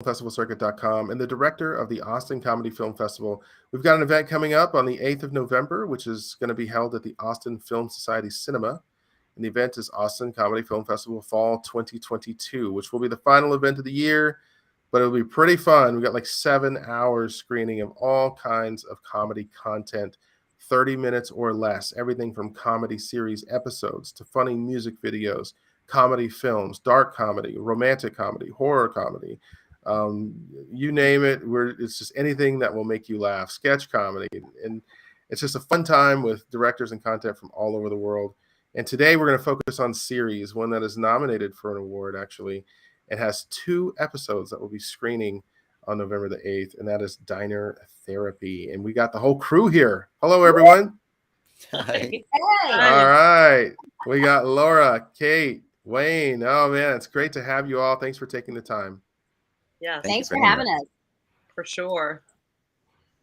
festivalcircuit.com and the director of the Austin Comedy Film Festival. We've got an event coming up on the 8th of November, which is going to be held at the Austin Film Society Cinema. And the event is Austin Comedy Film Festival Fall 2022, which will be the final event of the year, but it'll be pretty fun. We got like 7 hours screening of all kinds of comedy content, 30 minutes or less, everything from comedy series episodes to funny music videos, comedy films, dark comedy, romantic comedy, horror comedy, you name it. It's just anything that will make you laugh, sketch comedy. And it's just a fun time with directors and content from all over the world. And today we're going to focus on series, one that is nominated for an award, actually. It has 2 episodes that will be screening on November the 8th, and that is Diner Therapy. And we got the whole crew here. Hello, everyone. Hi. All right. We got Laura, Kate, Wayne. Oh, man, it's great to have you all. Thanks for taking the time. Yeah, Thanks for having us. for sure.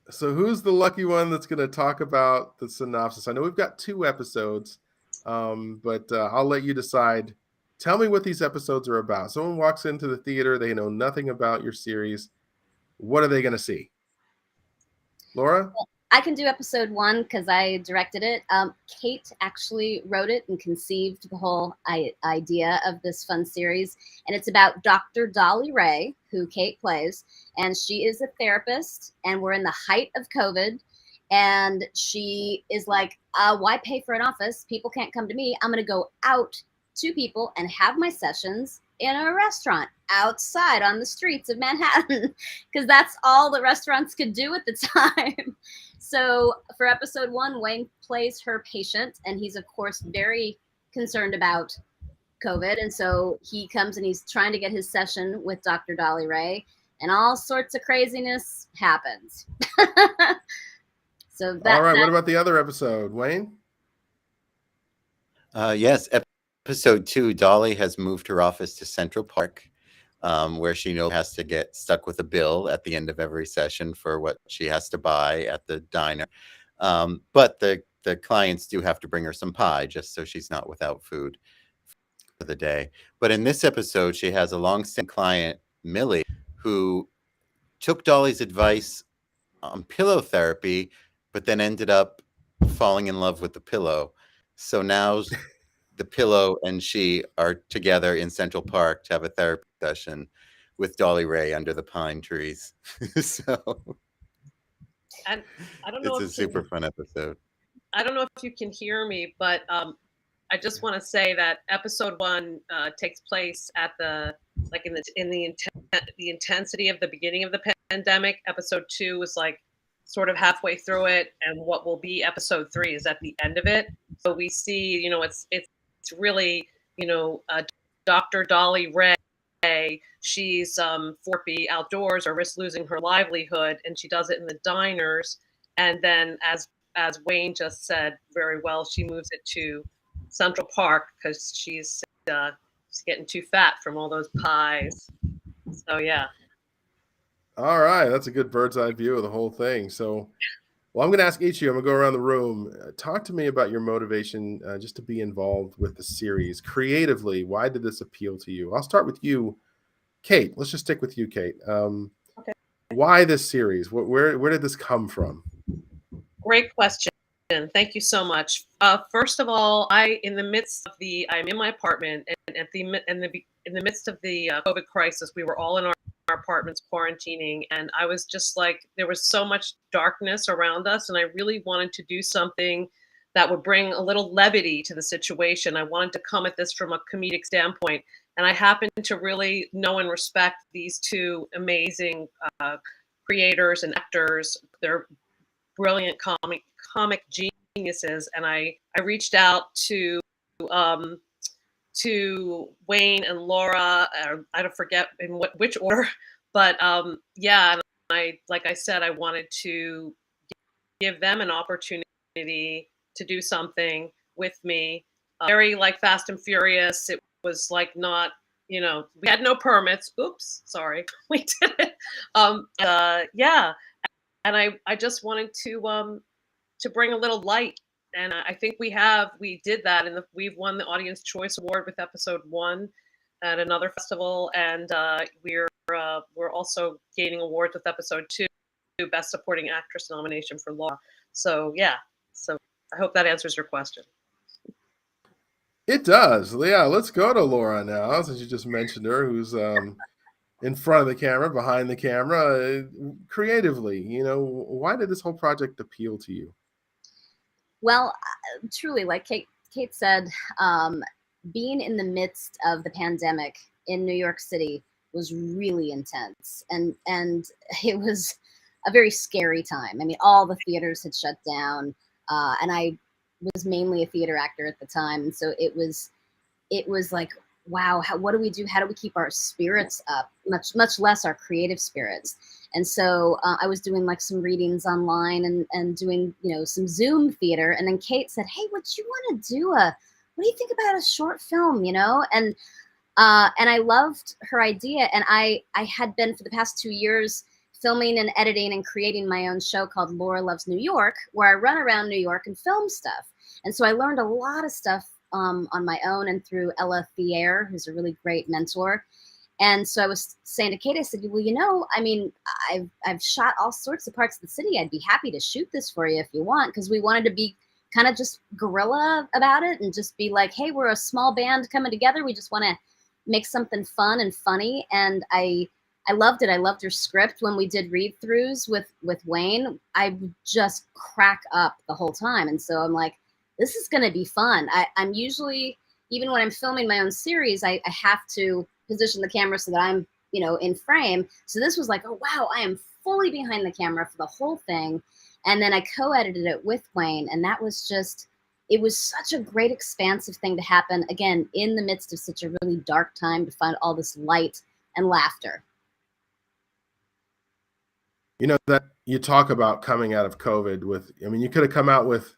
So who's the lucky one that's going to talk about the synopsis? I know we've got 2 episodes, but I'll let you decide. Tell me what these episodes are about. Someone walks into the theater, they know nothing about your series. What are they going to see? Laura? Well, I can do episode 1 because I directed it. Kate actually wrote it and conceived the whole idea of this fun series. And it's about Dr. Dolly Ray, who Kate plays. And she is a therapist, and we're in the height of COVID. And she is like, why pay for an office? People can't come to me. I'm going to go out to people and have my sessions in a restaurant outside on the streets of Manhattan, because that's all the restaurants could do at the time. So for episode 1, Wayne plays her patient, and he's of course very concerned about COVID. And so he comes and he's trying to get his session with Dr. Dolly Ray, and all sorts of craziness happens. So all right, what about the other episode, Wayne? Yes, episode 2, Dolly has moved her office to Central Park, where she knows has to get stuck with a bill at the end of every session for what she has to buy at the diner. But the clients do have to bring her some pie just so she's not without food for the day. But in this episode, she has a long-standing client, Millie, who took Dolly's advice on pillow therapy, but then ended up falling in love with the pillow. So now the pillow and she are together in Central Park to have a therapy session with Dolly Ray under the pine trees. So And I don't know it's a super fun episode. I don't know if you can hear me, but I just want to say that episode 1 takes place at the intensity of the beginning of the pandemic. Episode 2 was like sort of halfway through it, and what will be episode 3 is at the end of it. So we see, it's really, Dr. Dolly Ray. She's for be outdoors or risk losing her livelihood, and she does it in the diners. And then, as Wayne just said very well, she moves it to Central Park because she's getting too fat from all those pies. So yeah. All right, that's a good bird's eye view of the whole thing. So, well, I'm going to ask each of you. I'm going to go around the room. Talk to me about your motivation just to be involved with the series creatively. Why did this appeal to you? I'll start with you, Kate. Let's just stick with you, Kate. Okay. Why this series? Where did this come from? Great question. Thank you so much. First of all, I'm in my apartment, and in the midst of the COVID crisis, we were all in our apartments quarantining, and I was just like, there was so much darkness around us, and I really wanted to do something that would bring a little levity to the situation. I wanted to come at this from a comedic standpoint, and I happen to really know and respect these 2 amazing creators and actors. They're brilliant comic geniuses, and I reached out to Wayne and Laura. I don't forget in which order, but yeah. And like I said, I wanted to give them an opportunity to do something with me. Very like Fast and Furious. It was like not, we had no permits. Oops, sorry, we did it. Yeah, and I just wanted to bring a little light. And I think we did that, and we've won the Audience Choice Award with episode 1 at another festival, and we're we're also gaining awards with episode 2, Best Supporting Actress nomination for Laura. So yeah, so I hope that answers your question. It does. Yeah, let's go to Laura now, since you just mentioned her, who's in front of the camera, behind the camera, creatively. Why did this whole project appeal to you? Well, truly, like Kate said, being in the midst of the pandemic in New York City was really intense, and it was a very scary time. I mean, all the theaters had shut down, and I was mainly a theater actor at the time, and so it was like, wow, what do we do? How do we keep our spirits up? Much less our creative spirits. And so I was doing like some readings online and doing, some Zoom theater. And then Kate said, hey, what do you want to do? What do you think about a short film, And I loved her idea. And I had been for the past 2 years filming and editing and creating my own show called Laura Loves New York, where I run around New York and film stuff. And so I learned a lot of stuff on my own and through Ella Thier, who's a really great mentor. And so I was saying to Kate, I said, well, I mean, I've shot all sorts of parts of the city. I'd be happy to shoot this for you if you want, because we wanted to be kind of just guerrilla about it and just be like, hey, we're a small band coming together. We just want to make something fun and funny. And I loved it. I loved her script. When we did read-throughs with Wayne, I would just crack up the whole time. And so I'm like, this is going to be fun. I'm usually, even when I'm filming my own series, I have to position the camera so that I'm, in frame. So this was like, oh, wow, I am fully behind the camera for the whole thing. And then I co-edited it with Wayne. And that was just, it was such a great expansive thing to happen, again, in the midst of such a really dark time, to find all this light and laughter. That you talk about coming out of COVID with, you could have come out with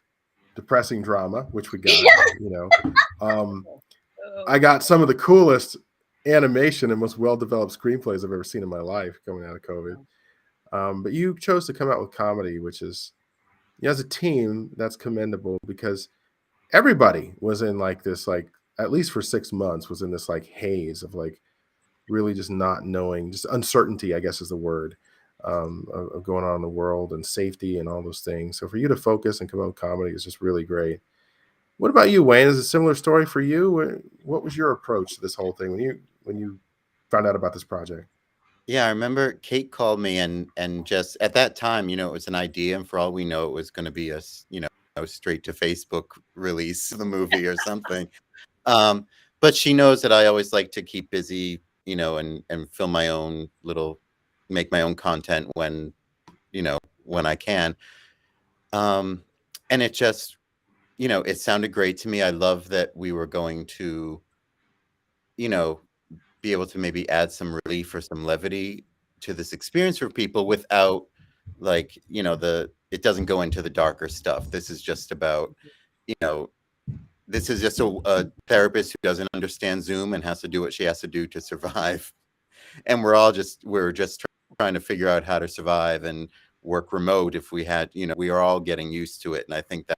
depressing drama, which we got. I got some of the coolest animation and most well-developed screenplays I've ever seen in my life coming out of COVID. But you chose to come out with comedy, which is, as a team, that's commendable, because everybody was in like this, like, at least for 6 months, was in this like haze of like really just not knowing, just uncertainty, I guess is the word, of going on in the world and safety and all those things. So for you to focus and come out with comedy is just really great. What about you, Wayne? Is it a similar story for you? What was your approach to this whole thing when you found out about this project? Yeah, I remember Kate called me and just at that time, it was an idea, and for all we know, it was going to be straight to Facebook release of the movie or something. But she knows that I always like to keep busy, and film my own make my own content when I can. And it just, it sounded great to me. I love that we were going to, be able to maybe add some relief or some levity to this experience for people without it doesn't go into the darker stuff. This is just about, this is just a therapist who doesn't understand Zoom and has to do what she has to do to survive. And we're just trying to figure out how to survive and work remote if we had, we are all getting used to it. And I think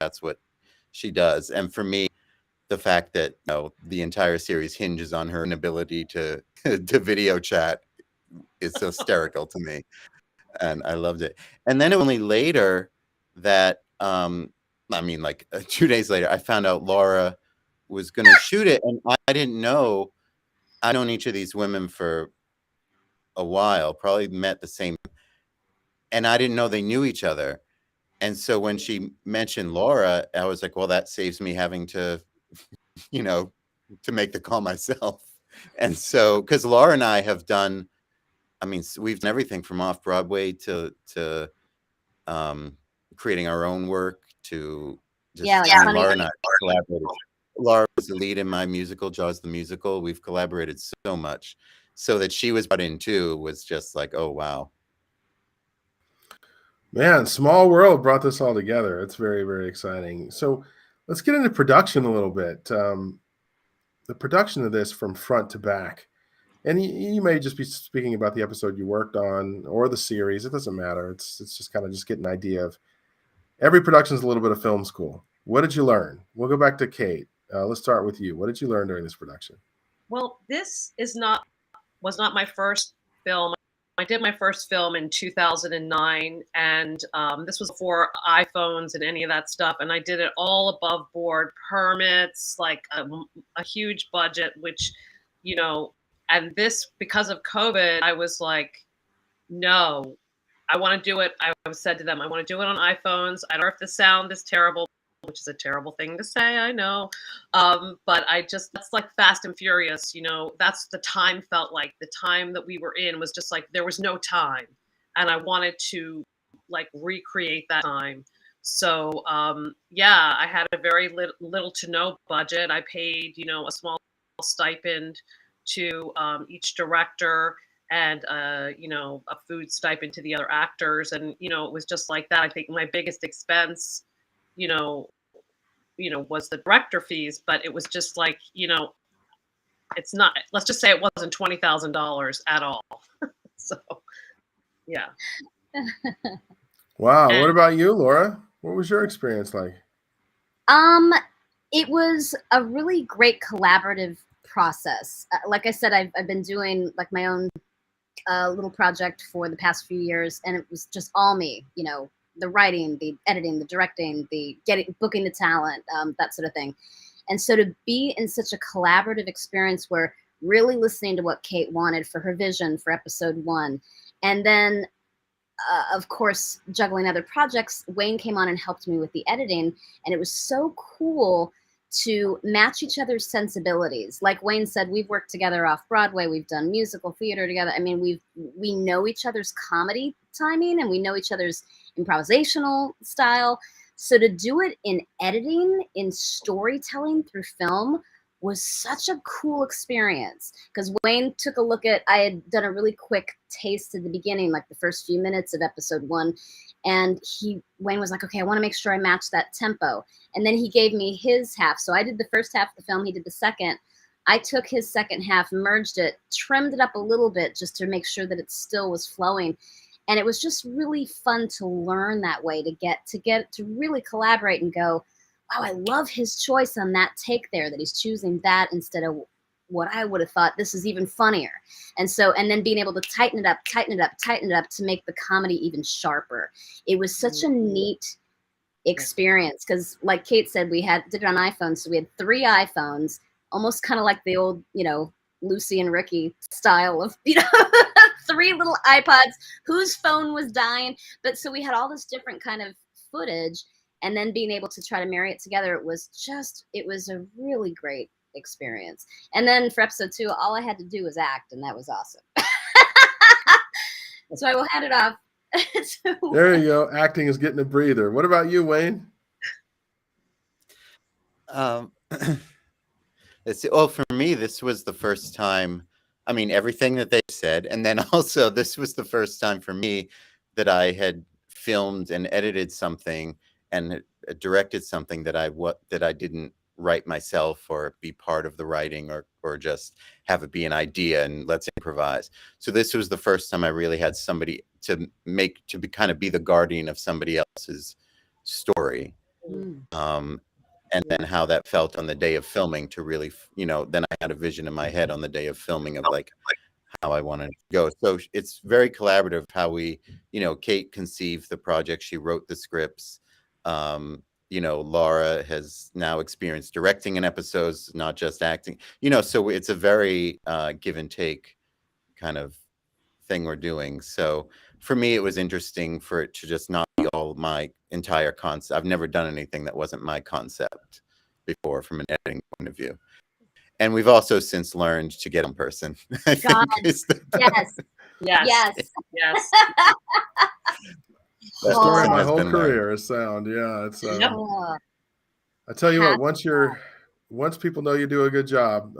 that's what she does. And for me, the fact that the entire series hinges on her inability to to video chat is hysterical to me, and I loved it. And then only later that like 2 days later, I found out Laura was going to shoot it, and I didn't know. I've known each of these women for a while, probably met the same, and I didn't know they knew each other. And so when she mentioned Laura, I was like, well, that saves me having to to make the call myself. And so, because Laura and I have done, we've done everything from off Broadway to creating our own work to just, Laura and I collaborated. Laura was the lead in my musical, Jaws the Musical. We've collaborated so much, so that she was brought in too was just like, oh wow. Man, Small World brought this all together. It's very, very exciting. So let's get into production a little bit. The production of this from front to back. And you may just be speaking about the episode you worked on or the series. It doesn't matter. It's just kind of just get an idea of every production is a little bit of film school. What did you learn? We'll go back to Kate. Let's start with you. What did you learn during this production? Well, this is not was not my first film. I did my first film in 2009, and this was before iPhones and any of that stuff. And I did it all above board, permits, like a huge budget, which, you know, and this, because of COVID, I was like, no, I want to do it. I said to them, I want to do it on iPhones. I don't know if the sound is terrible, which is a terrible thing to say, I know. But that's like Fast and Furious, you know, that's the time felt like. The time that we were in was just like, there was no time. And I wanted to like recreate that time. So yeah, I had a very little to no budget. I paid, you know, a small stipend to each director, and you know, a food stipend to the other actors, and you know, it was just like that. I think my biggest expense, you know, was the director fees, but it was just like, you know, it's not. Let's just say it wasn't $20,000 at all. So, yeah. Wow. What And about you, Laura? What was your experience like? It was a really great collaborative process. Like I said, I've been doing like my own little project for the past few years, and it was just all me. You know, the writing, the editing, the directing, the booking the talent, that sort of thing. And so to be in such a collaborative experience where really listening to what Kate wanted for her vision for episode 1, and then of course, juggling other projects, Wayne came on and helped me with the editing, and it was so cool to match each other's sensibilities. Like Wayne said, we've worked together off Broadway, we've done musical theater together. I mean, we know each other's comedy timing, and we know each other's improvisational style. So to do it in editing, in storytelling through film, was such a cool experience, because Wayne took a look at, I had done a really quick taste at the beginning, like the first few minutes of episode 1, and Wayne was like, okay, I want to make sure I match that tempo. And then he gave me his half. So I did the first half of the film, he did the second. I took his second half, merged it, trimmed it up a little bit just to make sure that it still was flowing. And it was just really fun to learn that way, to get to really collaborate and go, wow, I love his choice on that take there, that he's choosing that instead of what I would have thought. This is even funnier. And then being able to tighten it up to make the comedy even sharper. It was such a neat experience, because like Kate said, we did it on iPhones. So we had 3 iPhones, almost kind of like the old, you know, Lucy and Ricky style of, you know, 3 little iPods whose phone was dying. But so we had all this different kind of footage, and then being able to try to marry it together, it was a really great experience. And then for episode 2, all I had to do was act, and that was awesome. So I will hand it off. There you go. Acting is getting a breather. What about you, Wayne? For me, this was the first time. I mean, everything that they said, and then also this was the first time for me that I had filmed and edited something and directed something that I didn't write myself or be part of the writing, or just have it be an idea and let's improvise. So this was the first time I really had somebody to kind of be the guardian of somebody else's story. And then how that felt on the day of filming, to really, you know, then I had a vision in my head on the day of filming of like how I wanted to go. So it's very collaborative how we, you know, Kate conceived the project. She wrote the scripts. You know, Laura has now experienced directing in episodes, not just acting, you know, so it's a very give and take kind of thing we're doing. So for me, it was interesting for it to just not be all my entire concept. I've never done anything that wasn't my concept before from an editing point of view. And we've also since learned to get on person. I God, think is the yes. yes, Yes. yes. The story of lesson my has whole been learned. career is sound. Yeah, it's. Yep. I tell you what, Hat- once people know you do a good job,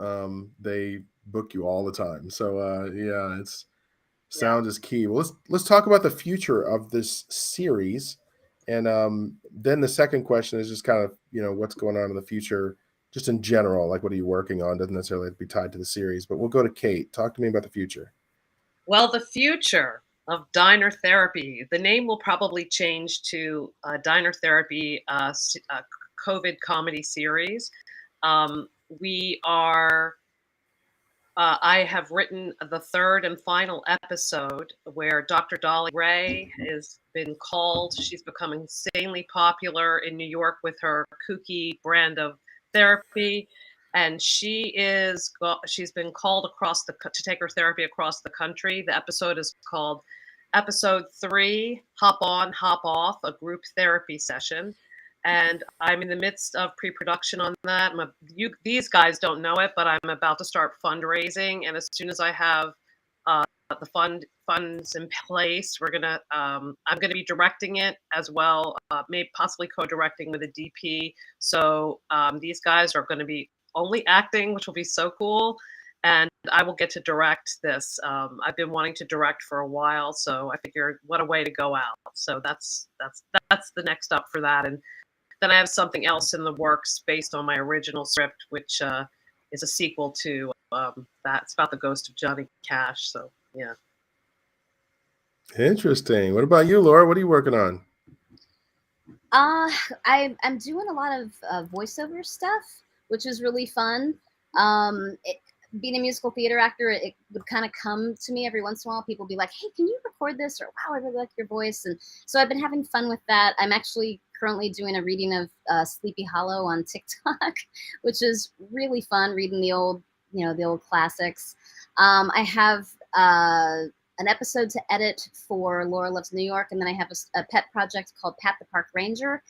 they book you all the time. So yeah, it's sound is key. Well, let's talk about the future of this series, and then the second question is just kind of, you know, what's going on in the future, just in general, like what are you working on? Doesn't necessarily have to be tied to the series, but we'll go to Kate. Talk to me about the future. Well, the future of Diner Therapy. The name will probably change to Diner Therapy COVID comedy series. We are I have written the third and final episode where Dr. Dolly Ray has been called. She's become insanely popular in New York with her kooky brand of therapy, and she's been called to take her therapy across the country. The episode is called Episode 3, Hop On, Hop Off, a group therapy session. And I'm in the midst of pre-production on that. These guys don't know it, but I'm about to start fundraising, and as soon as I have the funds in place, I'm gonna be directing it as well, maybe possibly co-directing with a DP. So these guys are going to be only acting, which will be so cool, and I will get to direct this. I've been wanting to direct for a while, so I figured what a way to go out. So that's the next up for that. And then I have something else in the works based on my original script, which is a sequel to that. It's about the ghost of Johnny Cash. So yeah. Interesting. What about you, Laura? What are you working on? I'm doing a lot of voiceover stuff, which is really fun. Being a musical theater actor, it would kind of come to me every once in a while. People would be like, "Hey, can you record this?" Or "Wow, I really like your voice." And so I've been having fun with that. I'm actually currently doing a reading of Sleepy Hollow on TikTok, which is really fun. Reading the old classics. I have an episode to edit for Laura Loves New York, and then I have a pet project called Pat the Park Ranger,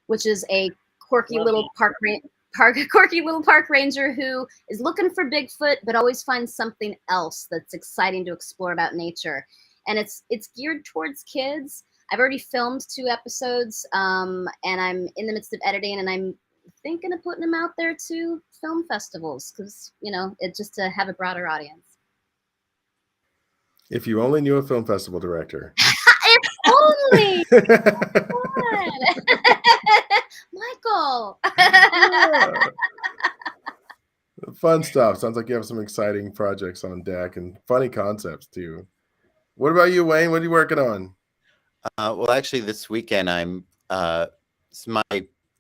which is a quirky little park ranger who is looking for Bigfoot, but always finds something else that's exciting to explore about nature. And it's geared towards kids. I've already filmed 2 episodes, and I'm in the midst of editing, and I'm thinking of putting them out there to film festivals because, it's just to have a broader audience. If you only knew a film festival director. If only! Michael! Fun stuff. Sounds like you have some exciting projects on deck and funny concepts too. What about you, Wayne? What are you working on? Well, actually, this weekend it's my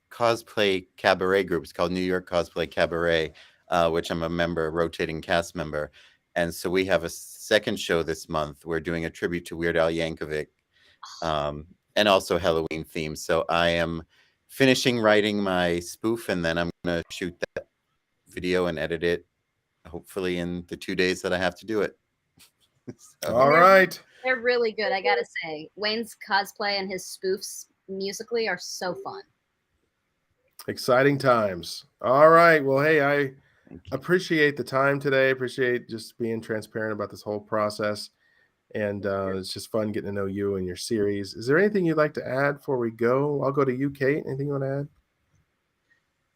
cosplay cabaret group. It's called New York Cosplay Cabaret, which I'm a member, rotating cast member. And so we have a second show this month. We're doing a tribute to Weird Al Yankovic, and also Halloween themed. So I am finishing writing my spoof, and then I'm going to shoot that video and edit it, hopefully in the 2 days that I have to do it. So. All right. They're really good, I gotta say. Wayne's cosplay and his spoofs musically are so fun. Exciting times. All right. Well, hey, I appreciate the time today. Appreciate just being transparent about this whole process. And it's just fun getting to know you and your series. Is there anything you'd like to add before we go? I'll go to you, Kate. Anything you want to add?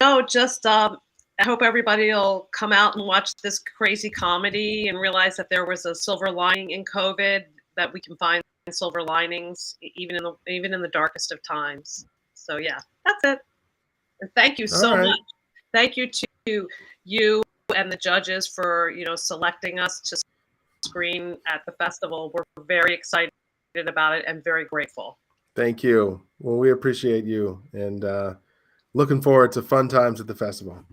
No, just I hope everybody will come out and watch this crazy comedy and realize that there was a silver lining in COVID, that we can find silver linings even in the darkest of times. So yeah, that's it. And thank you so much. Thank you to you and the judges for selecting us to screen at the festival. We're very excited about it and very grateful. Thank you. Well, we appreciate you, and looking forward to fun times at the festival.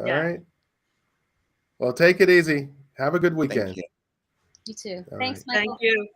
All right. Well, take it easy. Have a good weekend. Thank you. You too. All Thanks, right. Michael. Thank you.